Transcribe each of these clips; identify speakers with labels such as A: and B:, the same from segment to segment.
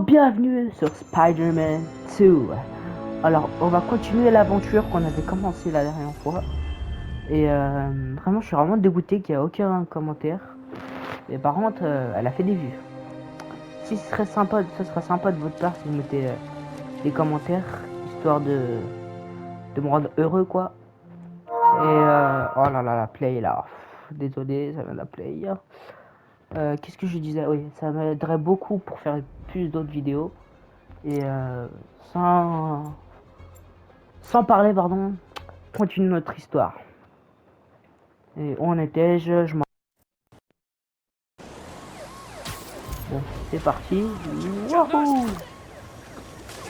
A: Bienvenue sur Spider-Man 2. Alors, on va continuer l'aventure qu'on avait commencé la dernière fois. Et vraiment, je suis vraiment dégoûté qu'il n'y a aucun commentaire. Mais par contre, elle a fait des vues. Si ce serait sympa, ce serait sympa de votre part si vous mettez des commentaires, histoire de me rendre heureux, quoi. Et oh là là, la play là. Désolé, ça vient de la play. Qu'est-ce que je disais? Oui, ça m'aiderait beaucoup pour faire plus d'autres vidéos. Et sans parler, pardon, continue notre histoire. Et où en étais-je? Bon, c'est parti. Wouhou!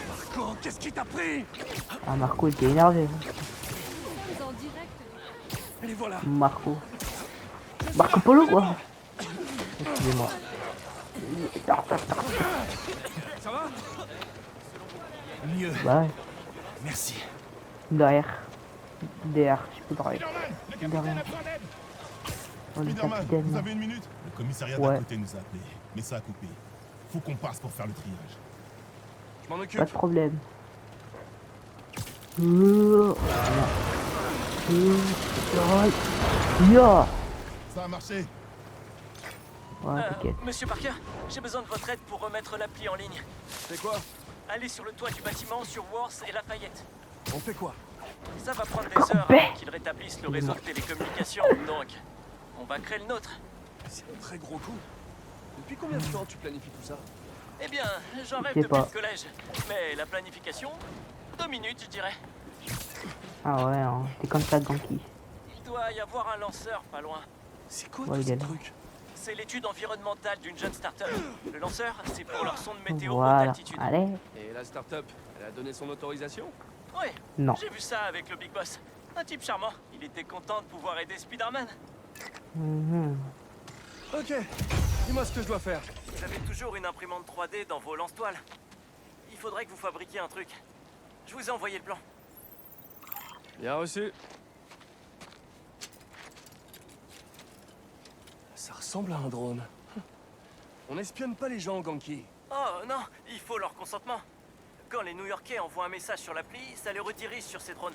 B: Marco, qu'est-ce qui t'a pris?
A: Ah, Marco était énervé.
B: Les voilà.
A: Marco Polo, quoi. Excusez-moi.
B: Ça va? Mieux.
A: Ouais,
B: Merci.
A: derrière. DR, je peux parler. Derrière. On est
C: Spider-Man, vous
A: capitaine.
C: avez une minute? Le commissariat
A: Ouais.
C: d'à côté nous a appelés, mais ça a coupé. Faut qu'on passe pour faire le triage.
B: Je m'en occupe.
A: Pas de problème. Yo!
C: Ça a marché.
A: Ouais, t'inquiète.
D: Monsieur Parker, j'ai besoin de votre aide pour remettre l'appli en ligne.
B: C'est quoi?
D: Allez sur le toit du bâtiment sur Worth et Lafayette.
B: On fait quoi?
D: Ça va prendre des heures
A: Ben.
D: avant qu'ils rétablissent le réseau de télécommunications, donc on va créer le nôtre.
B: C'est un très gros coup. Depuis combien de temps tu planifies tout ça?
D: Eh bien, j'en rêve
A: sais
D: depuis
A: pas.
D: le collège. Mais la planification, 2 minutes, je dirais.
A: Ah ouais, hein, t'es comme ça, Ganki.
D: Il doit y avoir un lanceur pas loin.
B: C'est quoi
A: Ouais,
B: tous
A: il est
B: ces
A: là.
B: trucs?
D: C'est l'étude environnementale d'une jeune start-up. Le lanceur, c'est pour leur sonde météo haute
A: Voilà,
D: altitude.
A: allez.
B: Et la start-up, elle a donné son autorisation?
D: Ouais,
A: Non.
D: j'ai vu ça avec le Big Boss. Un type charmant. Il était content de pouvoir aider Spider-Man.
A: Mhm.
B: Ok, dis-moi ce que je dois faire.
D: Vous avez toujours une imprimante 3D dans vos lance-toiles. Il faudrait que vous fabriquiez un truc. Je vous ai envoyé le plan.
B: Bien reçu. Ça ressemble à un drone. On espionne pas les gens, Ganki.
D: Oh non, il faut leur consentement. Quand les New-Yorkais envoient un message sur l'appli, ça les redirige sur ces drones.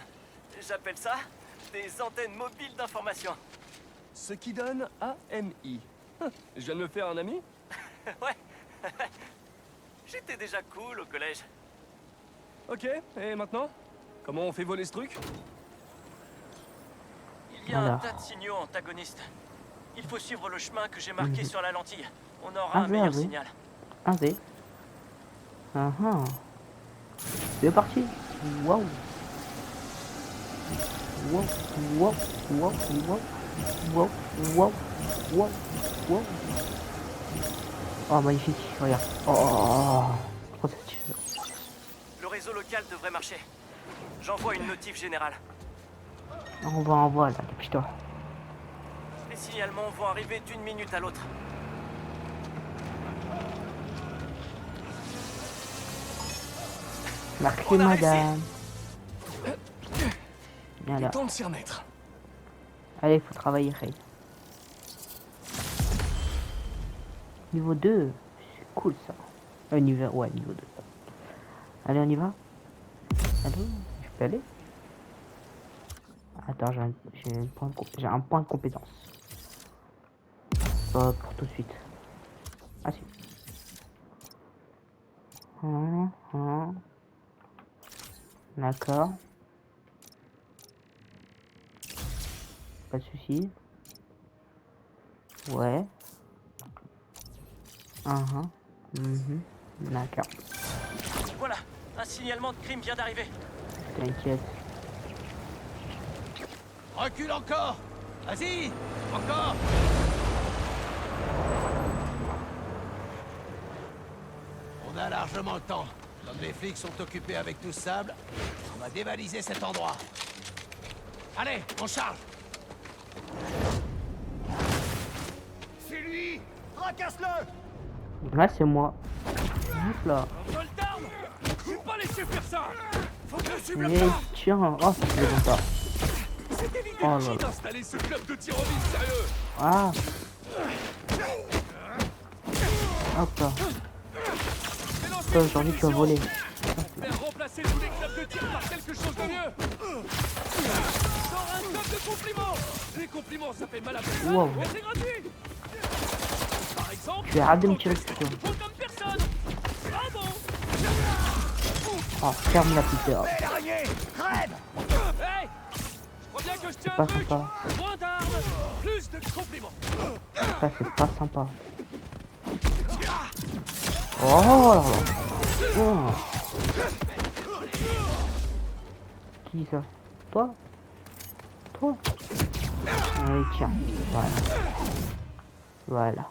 D: J'appelle ça des antennes mobiles d'information.
B: Ce qui donne AMI. Je viens de me faire un ami?
D: Ouais. J'étais déjà cool au collège.
B: Ok, et maintenant? Comment on fait voler ce truc?
D: Il y a un
A: Alors.
D: tas de signaux antagonistes. Il faut suivre le chemin que j'ai marqué sur la lentille. On aura
A: Ah,
D: un meilleur
A: oui.
D: signal.
A: Un V. Ah ah. C'est parti. Waouh. Wow, wow, wow, wow, wow, wow, wow, wow. Oh, magnifique, regarde. Oh, oh, oh, oh. Trop satisfaisant.
D: Le réseau local devrait marcher. J'envoie une notif générale.
A: Envoie, là, dépêche-toi.
D: Les signalements vont arriver d'une minute à l'autre.
A: Merci,
D: On a
A: madame.
B: Il est
A: Alors,
B: temps de s'y remettre.
A: allez, il faut travailler, Ray. Niveau 2, c'est cool ça. Niveau 2. Allez, on y va. Allô, je peux aller? Attends, j'ai un point de compétence. Pas pour tout de suite. Ah si. D'accord. Pas de souci. Ouais. D'accord.
D: Voilà, un signalement de crime vient d'arriver.
A: T'inquiète.
E: Recule encore! Vas-y! Encore! On a largement le temps. Comme les flics sont occupés avec tout ce sable, on va dévaliser cet endroit. Allez, on charge! C'est lui! Racasse-le!
A: Là, c'est moi. Hop là.
B: Soldat! Je vais pas laisser faire ça! Faut que je suive le
A: Et
B: plan!
A: tiens. Oh, c'est bon ça.
B: C'était l'idée
A: Oh
B: de
A: là
B: qui
A: là.
B: d'installer ce club de tir au vif, sérieux?
A: Ah. Hop là.
B: Mélange
A: Toi, aujourd'hui, tu vas voler.
B: Faire remplacer tous les clubs de tir par quelque chose de mieux. Sors un top de compliments. Les compliments, ça fait mal à personne.
A: Wow.
B: Et c'est gratuit. Par exemple,
A: Tu as hâte de me tirer dessus.
B: faut comme personne. Bravo.
A: Oh, ferme la petite heure.
E: L'araignée, crève!
B: Hey, je crois bien que je tiens
A: Pas
B: un truc.
A: sympa.
B: Moins d'armes, plus de compliments.
A: Ça, c'est pas sympa. Oh là là. Oh. Qui ça? Toi? Toi? Oui, tiens. Voilà. Voilà.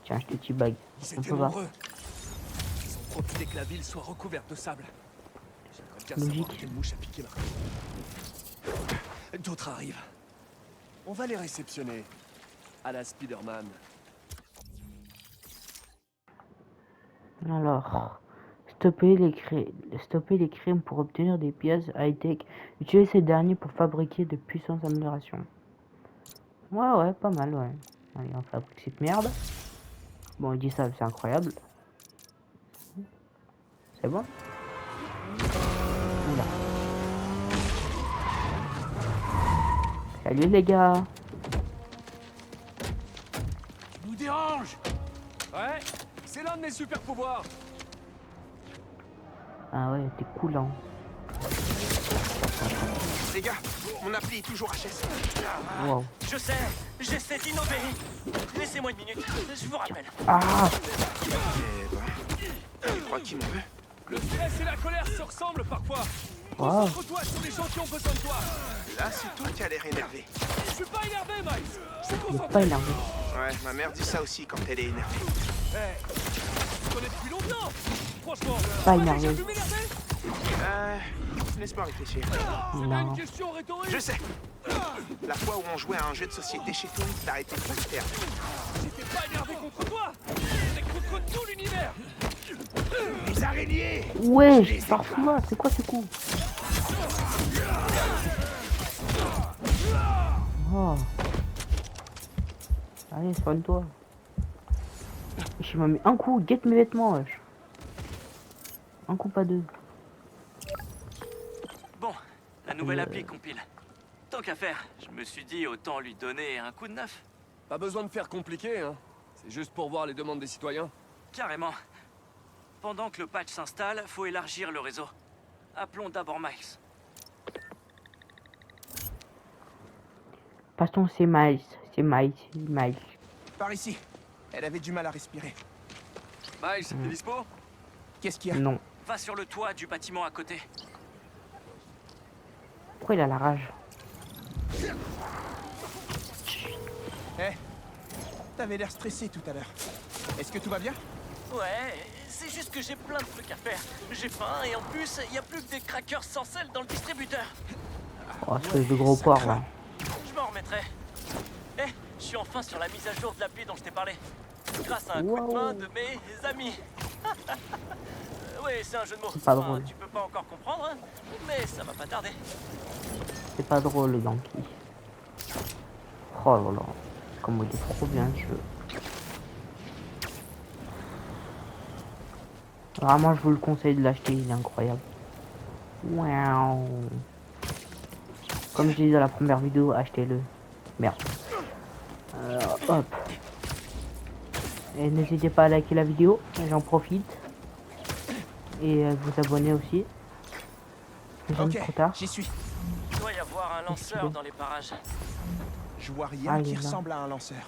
A: Tiens, je te petit bag.
B: Ils
A: On
B: étaient
A: peut pas.
B: nombreux. Ils ont profité que la ville soit recouverte de sable. J'aimerais bien
A: Logique.
B: savoir quelle mouche a piqué ma copine. D'autres arrivent. On va les réceptionner. À la Spider-Man.
A: Alors, stopper les crimes pour obtenir des pièces high-tech. Utiliser ces derniers pour fabriquer de puissantes améliorations. Ouais, pas mal, ouais. Allez, on fabrique cette merde. Bon, il dit ça, c'est incroyable. C'est bon? Oula. Salut les gars.
B: Nous dérange. Ouais, c'est l'un de mes super pouvoirs.
A: Ah ouais, t'es coulant.
E: Les gars, mon appli est toujours HS.
A: Wow.
D: Je sais, j'essaie d'innover. Laissez-moi une minute, je vous rappelle.
A: Ah,
E: Eh ben, tu crois qu'il m'en veut?
B: Le stress et la colère se ressemblent parfois.
A: wow.
B: Concentre-toi sur les gens qui ont besoin de toi.
E: Là, c'est toi qui as l'air énervé.
B: Je suis pas énervé, Miles. Je suis
A: Il est
B: concentré.
A: pas énervé.
E: Ouais, ma mère dit ça aussi quand elle est énervée.
B: Hey, je te connais depuis longtemps. Franchement,
A: Pas
B: tu m'as
A: énervé.
B: déjà vu m'énerver.
E: Laisse-moi réfléchir.
B: C'est bien
A: Non.
B: une question rhétorique.
E: Je sais. La fois où on jouait à un jeu de société chez toi, t'as arrêté de se faire.
B: J'étais pas énervé contre toi. C'est contre tout l'univers.
E: Les araignées!
A: Ouais, parfois, c'est quoi ce coup? Oh. Allez, soigne-toi. Je m'en mets un coup, guette mes vêtements, wesh. Un coup, pas deux.
D: Bon, la nouvelle appli compile. Tant qu'à faire, je me suis dit autant lui donner un coup de neuf.
B: Pas besoin de faire compliqué, hein. C'est juste pour voir les demandes des citoyens.
D: Carrément. Pendant que le patch s'installe, faut élargir le réseau. Appelons d'abord Miles.
A: Passons, c'est Miles. C'est Miles. Miles.
E: Par ici. Elle avait du mal à respirer.
B: Miles, t'es dispo?
E: Qu'est-ce qu'il y a?
A: Non.
D: Va sur le toit du bâtiment à côté.
A: Pourquoi il a la rage?
E: Eh, t'avais l'air stressé tout à l'heure. Est-ce que tout va bien?
D: Ouais, c'est juste que j'ai plein de trucs à faire. J'ai faim et en plus, il y a plus que des crackers sans sel dans le distributeur.
A: Oh, espèce de gros porc, là.
D: Je m'en remettrai. Eh, je suis enfin sur la mise à jour de l'appli dont je t'ai parlé. Grâce à un coup de main de mes amis. Oui, c'est un jeu de mots.
A: C'est pas drôle.
D: Tu peux pas encore comprendre, hein, mais ça va pas tarder.
A: C'est pas drôle, le Yankee. Oh là là. Comment il est trop bien, ce jeu. Vraiment, je vous le conseille de l'acheter, il est incroyable. Wow. Comme je disais dans la première vidéo, achetez-le. Merde. Hop. Et n'hésitez pas à liker la vidéo, j'en profite. Et vous abonner aussi. Jamais
E: Ok,
A: trop tard.
E: j'y suis.
D: Il doit y avoir un lanceur dans les parages.
E: Je vois rien
A: Ah, il
E: qui
A: est là.
E: ressemble à un lanceur.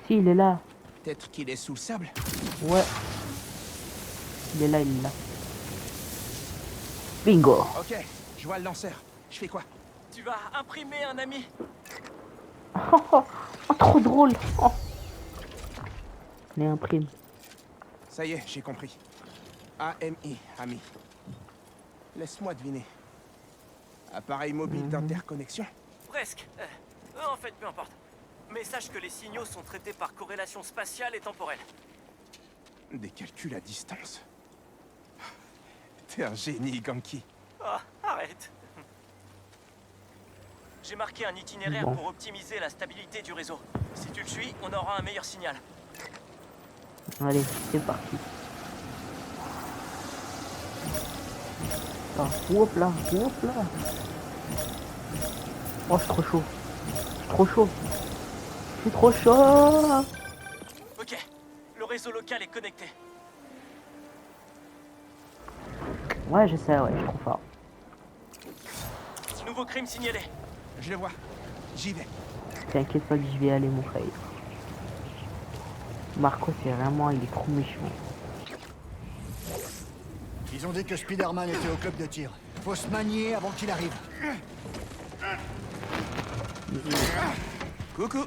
A: Si, il est là.
E: Peut-être qu'il est sous le sable.
A: Ouais. Il est là, il est là. Bingo.
E: Ok, je vois le lanceur. Je fais quoi?
D: Tu vas imprimer un ami.
A: Oh, trop drôle. Oh. Les imprime.
E: Ça y est, j'ai compris. AMI, ami. Laisse-moi deviner. Appareil mobile d'interconnexion?
D: Presque. En fait, peu importe. Mais sache que les signaux sont traités par corrélation spatiale et temporelle.
E: Des calculs à distance. T'es un génie, Ganki.
D: Ah, arrête. J'ai marqué un itinéraire
A: Bon.
D: pour optimiser la stabilité du réseau. Si tu le suis, on aura un meilleur signal.
A: Allez, c'est parti. ça. Hop là, hop là. Oh, c'est trop chaud. C'est trop chaud. C'est trop chaud.
D: Ok, le réseau local est connecté.
A: Ouais, je sais, ouais, je suis trop fort.
D: Nouveau crime signalé.
E: Je le vois. J'y vais.
A: T'inquiète pas que je vais aller, mon frère. Marco, c'est vraiment, il est trop méchant.
F: Ils ont dit que Spider-Man était au club de tir. Faut se manier avant qu'il arrive.
E: Coucou.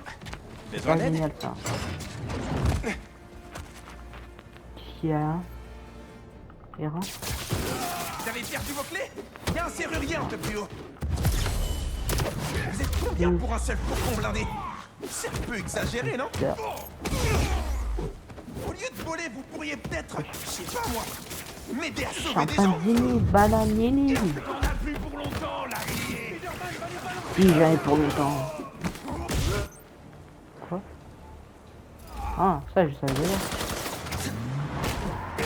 A: C'est
E: Besoin d'aide?
A: génial ça. Tiens. Errant.
E: Vous avez perdu vos clés? Il y a un serrurier un peu plus haut. Vous êtes combien pour un seul cocon blindé? C'est un peu exagéré, non?
A: Tiens.
E: Au lieu de voler, vous pourriez peut-être, je sais pas moi, m'aider à sauver des gens.
A: Champagnini, bananini.
E: On a plus pour longtemps, là.
A: Si, j'en ai pour longtemps. Quoi? Ah, ça, je savais déjà.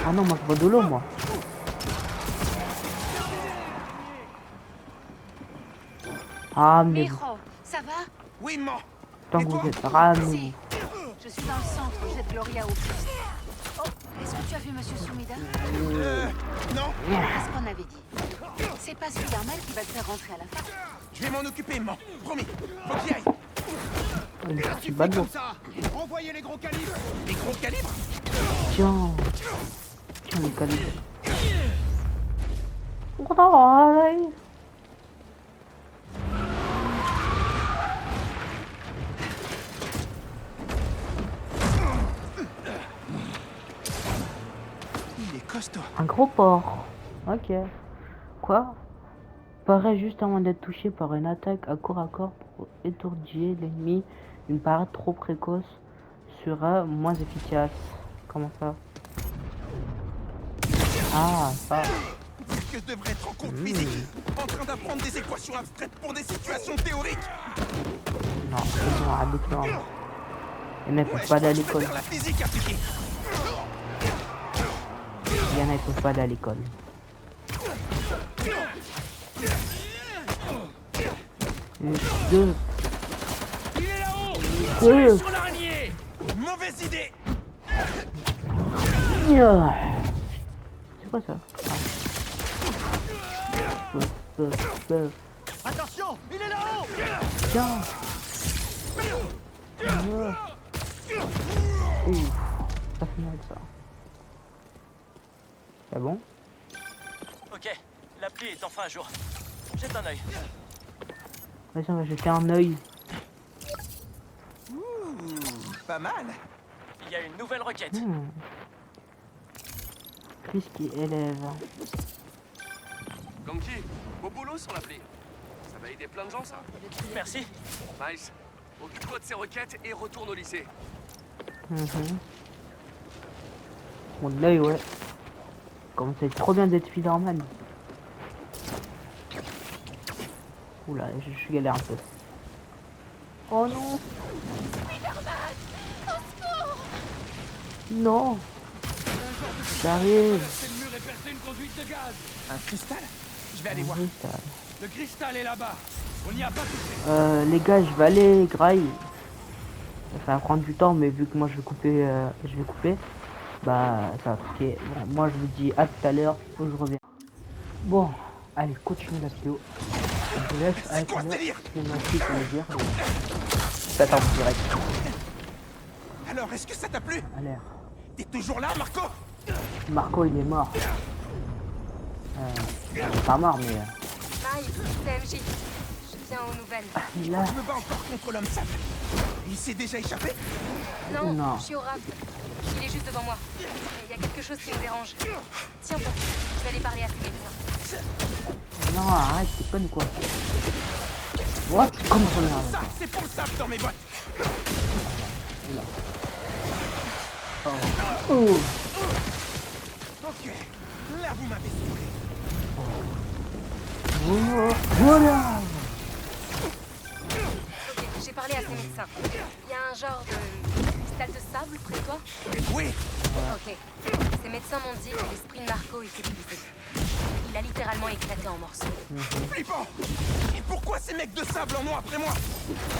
A: Ah non, moi, je bois de l'eau, moi. Ah, mais
G: Mijo, ça va?
E: Oui, maman.
A: tant
E: Et
A: que
E: toi?
A: vous êtes ramenés.
G: Si. Je suis dans le centre, jette Gloria au plus. Oh, est-ce que tu as vu Monsieur Sumida?
E: Non.
G: C'est ce qu'on avait dit. C'est pas Spider-Man qui va te faire rentrer à la fin.
E: Je vais m'en occuper, maman. Promis. Faut qu'il y aille.
A: Il est pas de l'eau.
E: ça. Envoyez les gros calibres. Les gros calibres?
A: Tiens. Tiens, les calibres. Ouais.
E: Il est costaud.
A: Un gros porc. Ok. Quoi? Paraît juste avant d'être touché par une attaque à corps pour étourdir l'ennemi. Une parade trop précoce sera moins efficace. Comment ça? Ah, ça.
E: Que je devrais être en cours de physique, en train d'apprendre des équations abstraites pour des situations théoriques.
A: Non, c'est bon, arrête de pleurer. Les mecs peuvent pas aller à l'école.
E: Faire la physique appliquée.
A: Il y en a qui peuvent pas aller à l'école. Deux.
B: Il est là-haut.
A: Deux.
B: Sur l'araignée.
E: Mauvaise idée.
A: C'est quoi ça?
E: Attention, il est là-haut.
A: Tiens. Ouf, ça fait mal ça. C'est bon?
D: Ok, l'appli est enfin à jour. Jette un œil.
A: Vas-y, on va jeter un œil.
E: Pas mal.
D: Il y a une nouvelle requête.
A: Chris qui élève.
B: Ganki, au boulot sur l'appli. Ça va aider plein de gens, ça.
D: Merci.
B: Miles, occupe-toi de ces requêtes et retourne au lycée.
A: Mon œil, ouais. Comment c'est trop bien d'être Spider-Man. Oula, je galère un peu. Oh non. Non. J'arrive.
B: C'est le mur et percer une conduite de gaz.
E: Un cristal? Je vais aller voir.
B: Le cristal est là-bas. On n'y a pas touché.
A: Les gars, je vais aller graille. Ça va prendre du temps, mais vu que moi je vais couper, bah ça va piquer. Bon, moi je vous dis à tout à l'heure, je reviens. Bon, allez, continue la vidéo. Je vous laisse avec
E: quoi ce
A: moi.
E: délire?
A: C'est mon fils, on va dire. Faites en direct.
E: Alors, est-ce que ça t'a plu?
A: Allez,
E: T'es toujours là, Marco?
A: Marco il est mort. Il est pas mort, mais
G: Miles, c'est MJ. Je viens aux nouvelles.
A: il est là.
E: Je me bats encore contre l'homme sale. Il s'est déjà échappé?
G: Non,
A: Non.
G: je suis au RAF. Il est juste devant moi. Mais il y a quelque chose qui me dérange. Tiens bon, je vais aller parler à ces médecins.
A: Non, arrête, c'est pas de quoi. What? Comment ça m'énerve?
E: Ça, c'est pour le sable dans mes bottes.
A: Oh.
E: Ok, là vous m'avez saoulé.
A: Voilà.
G: Ok, j'ai parlé à ces médecins. Il y a un genre de cristal de sable près de toi?
E: Oui,
G: Ok. Ces médecins m'ont dit que l'esprit de Marco était brisé. Il a littéralement éclaté en morceaux.
E: Flippant! Et pourquoi ces mecs de sable en ont après moi?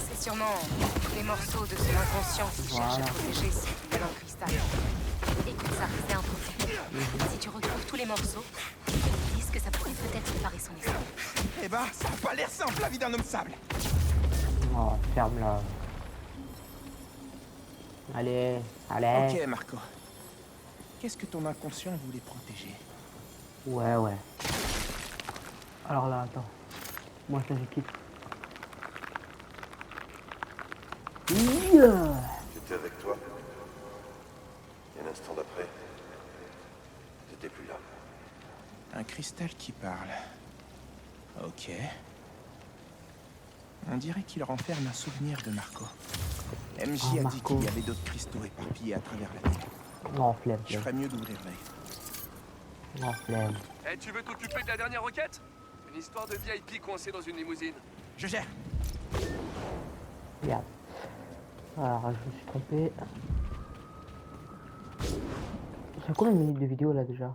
G: C'est sûrement les morceaux de son inconscient qui cherche à protéger ce qu'il y a dans le cristal. Écoute ça, c'est un truc. Si tu retrouves tous les morceaux, ils disent que ça pourrait peut-être réparer son esprit.
E: Eh ben, ça a pas l'air simple la vie d'un homme sable.
A: Oh, ferme-la. Allez, allez.
E: Ok, Marco. Qu'est-ce que ton inconscient voulait protéger?
A: Ouais. Alors là, attends. Moi, je quitte. Yeah.
H: J'étais avec toi. Et un instant d'après, j'étais plus là.
E: Un cristal qui parle. Ok. On dirait qu'il renferme un souvenir de Marco. MJ a dit
A: Marco.
E: qu'il y avait d'autres cristaux éparpillés à travers la ville.
A: Non, flemme.
E: Je ferais mieux d'ouvrir l'œil.
A: Non, flemme.
B: Eh, tu veux t'occuper de la dernière requête? Une histoire de VIP coincé dans une limousine.
E: Je gère.
A: Regarde. Alors, je me suis trompé. C'est combien de minutes de vidéo là déjà?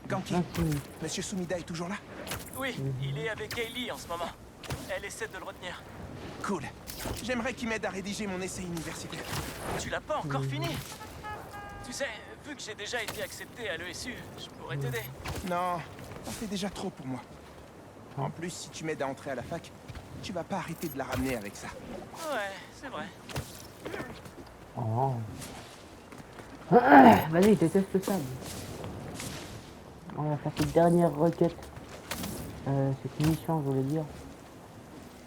E: Ganki,
A: 26 minutes.
E: Monsieur Sumida est toujours là?
D: Oui, il est avec Hailey en ce moment. Elle essaie de le retenir.
E: Cool. J'aimerais qu'il m'aide à rédiger mon essai universitaire.
D: Tu l'as pas encore fini? Tu sais, vu que j'ai déjà été accepté à l'ESU, je pourrais t'aider.
E: Non, t'en fais déjà trop pour moi. En plus, si tu m'aides à entrer à la fac, tu vas pas arrêter de la ramener avec ça.
D: Ouais, c'est vrai.
A: Oh. Vas-y, déteste ça. On va faire cette dernière requête. Cette mission, je voulais dire.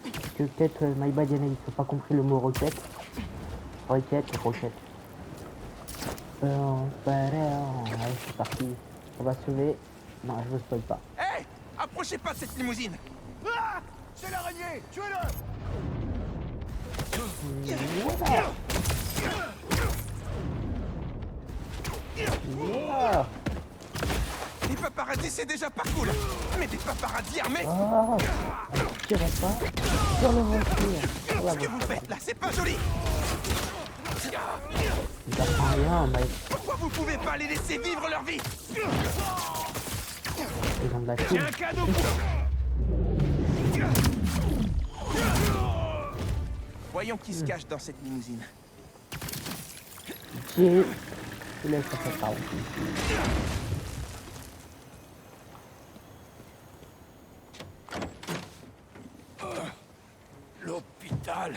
A: Parce que peut-être MyBad Yana, il n'a pas compris le mot requête. Requête. Allez, c'est parti. On va sauver. Non, je ne spoil pas.
E: Hé! Approchez pas de cette limousine!
F: Ah, c'est l'araignée. Tuez-le.
A: Voilà.
E: Les paparazzis, c'est déjà pas cool! Mais des paparazzis armés!
A: Oh, tirez pas sur le voiture. Sur la
E: Ce que vous
A: voiture.
E: faites là, c'est pas joli!
A: Il t'apprend rien, mec.
E: Pourquoi vous pouvez pas les laisser vivre leur vie?
A: Ils ont de la thune.
E: Voyons qui se cache dans cette limousine.
A: J'ai... Je laisse ça faire par
E: L'hôpital!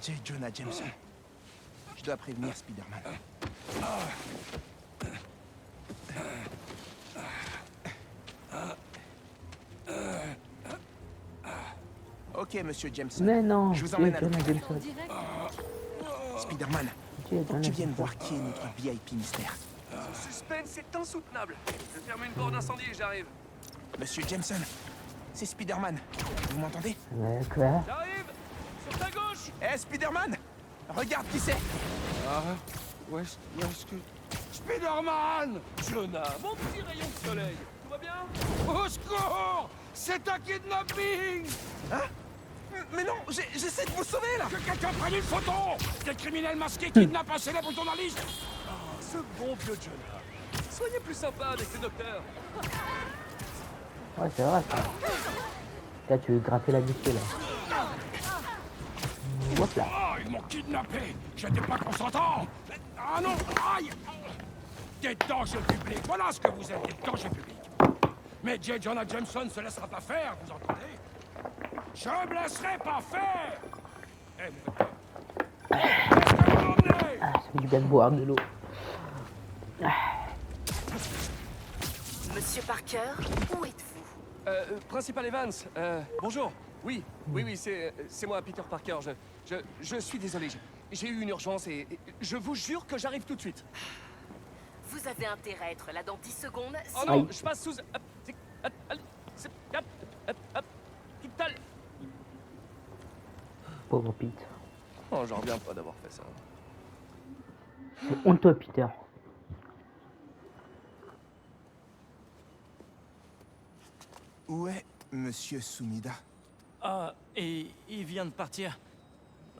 E: J. Jonah Jameson. Je dois prévenir Spider-Man. Ok, monsieur Jameson.
A: Mais non,
E: Je vous emmène à
A: Jonah
E: l'hôpital.
A: Jameson.
E: Spider-Man,
A: J.
E: faut que
A: Jonah
E: tu viennes
A: Jameson.
E: voir qui est notre VIP mystère.
B: Ce suspense est insoutenable. Je ferme une borne incendie et j'arrive.
E: Monsieur Jameson, c'est Spider-Man. Vous m'entendez?
A: Mais quoi?
B: J'arrive! Sur ta gauche!
E: Eh, Spider-Man! Regarde qui c'est!
B: Ah, où est-ce que... Spider-Man! Jonah, mon petit rayon de soleil. Tout va bien? Au secours! C'est un kidnapping!
E: Hein? Mais non, j'essaie de vous sauver là!
B: Que quelqu'un prenne une photo! Des criminels masqués kidnappent un célèbre journaliste! Oh, ce bon vieux Jonah. Soyez plus sympa avec le docteur.
A: Ouais, c'est vrai ça. Là, tu veux gratter la biche là. Hop là.
B: Ah, ils m'ont kidnappé! J'étais pas consentant! Ah non! Aïe! Des dangers publics! Voilà ce que vous êtes, des dangers publics! Mais J. Jonah Jameson ne se laissera pas faire, vous entendez? Je me laisserai pas faire! Eh, mais... Qu'est-ce que vous m'emmenez?
A: Ah, ça fait du bien de boire de l'eau.
I: Monsieur Parker, où êtes-vous?
B: Principal Evans, bonjour. Oui, c'est moi, Peter Parker. Je suis désolé, j'ai eu une urgence et je vous jure que j'arrive tout de suite.
I: Vous avez intérêt à être là dans 10 secondes.
B: Oh
I: si-
B: non,
A: Aïe.
B: je passe sous...
A: Pauvre Pete.
B: Oh, j'en reviens pas d'avoir fait ça.
A: C'est honteux, Peter.
E: Où est monsieur Sumida?
D: Ah, et il vient de partir.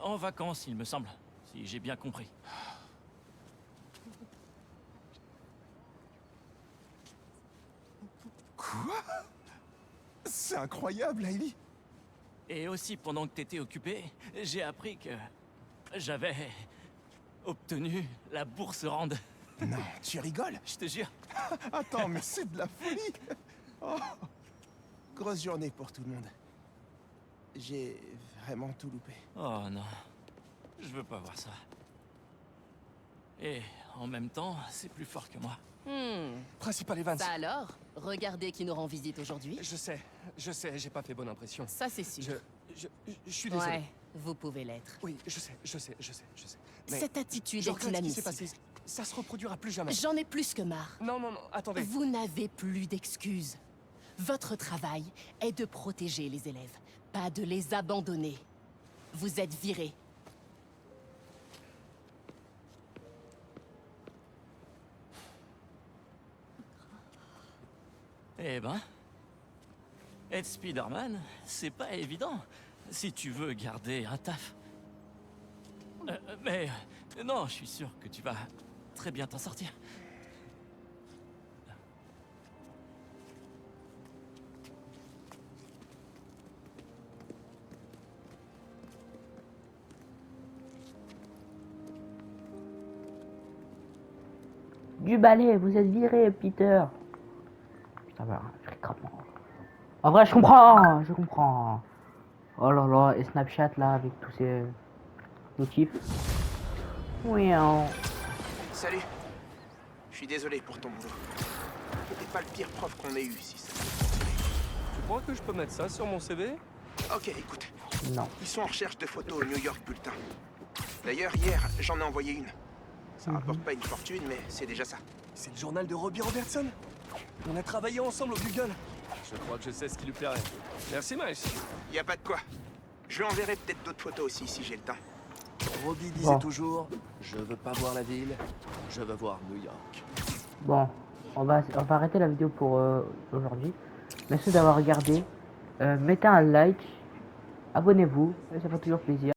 D: En vacances, il me semble. Si j'ai bien compris.
E: Cool. C'est incroyable, Hailey.
D: Et aussi, pendant que t'étais occupé, j'ai appris que j'avais obtenu la bourse Rand.
E: Non, tu rigoles?
D: Je te jure.
E: Attends, mais c'est de la folie. Oh. Grosse journée pour tout le monde. J'ai vraiment tout loupé.
D: Oh non, je veux pas voir ça. Et en même temps, c'est plus fort que moi.
J: Principal Evans.
I: Ça alors? Regardez qui nous rend visite aujourd'hui.
J: Je sais, j'ai pas fait bonne impression.
I: Ça, c'est sûr.
J: Je suis désolé.
I: Ouais, vous pouvez l'être.
J: Oui, je sais. Mais
I: Cette attitude
J: je
I: est
J: regrette ce qui s'est
I: inadmissible.
J: passé. Ça se reproduira plus jamais.
I: J'en ai plus que marre.
J: Non, attendez.
I: Vous n'avez plus d'excuses. Votre travail est de protéger les élèves, pas de les abandonner. Vous êtes virés.
D: Eh ben, être Spider-Man, c'est pas évident si tu veux garder un taf. Mais non, je suis sûr que tu vas très bien t'en sortir.
A: Du balai, vous êtes viré, Peter. Ça va, je comprends. En vrai, je comprends. Oh là là, et Snapchat là, avec tous ces motifs. Oui, hein.
E: Salut. Je suis désolé pour ton boulot. T'es pas le pire prof qu'on ait eu, si ça.
J: Tu crois que je peux mettre ça sur mon CV?
E: Ok, écoute.
A: Non.
E: Ils sont en recherche de photos au New York Bulletin. D'ailleurs, hier, j'en ai envoyé une. Ça rapporte pas une fortune, mais c'est déjà ça.
J: C'est le journal de Robbie Robertson. On a travaillé ensemble au Bugle. Je crois que je sais ce qui lui plairait. Merci, Miles.
E: Y a pas de quoi. Je lui enverrai peut-être d'autres photos aussi, si j'ai le temps.
J: Robbie disait toujours, je veux pas voir la ville, je veux voir New York.
A: Bon, on va arrêter la vidéo pour aujourd'hui. Merci d'avoir regardé. Mettez un like, abonnez-vous, ça fait toujours plaisir.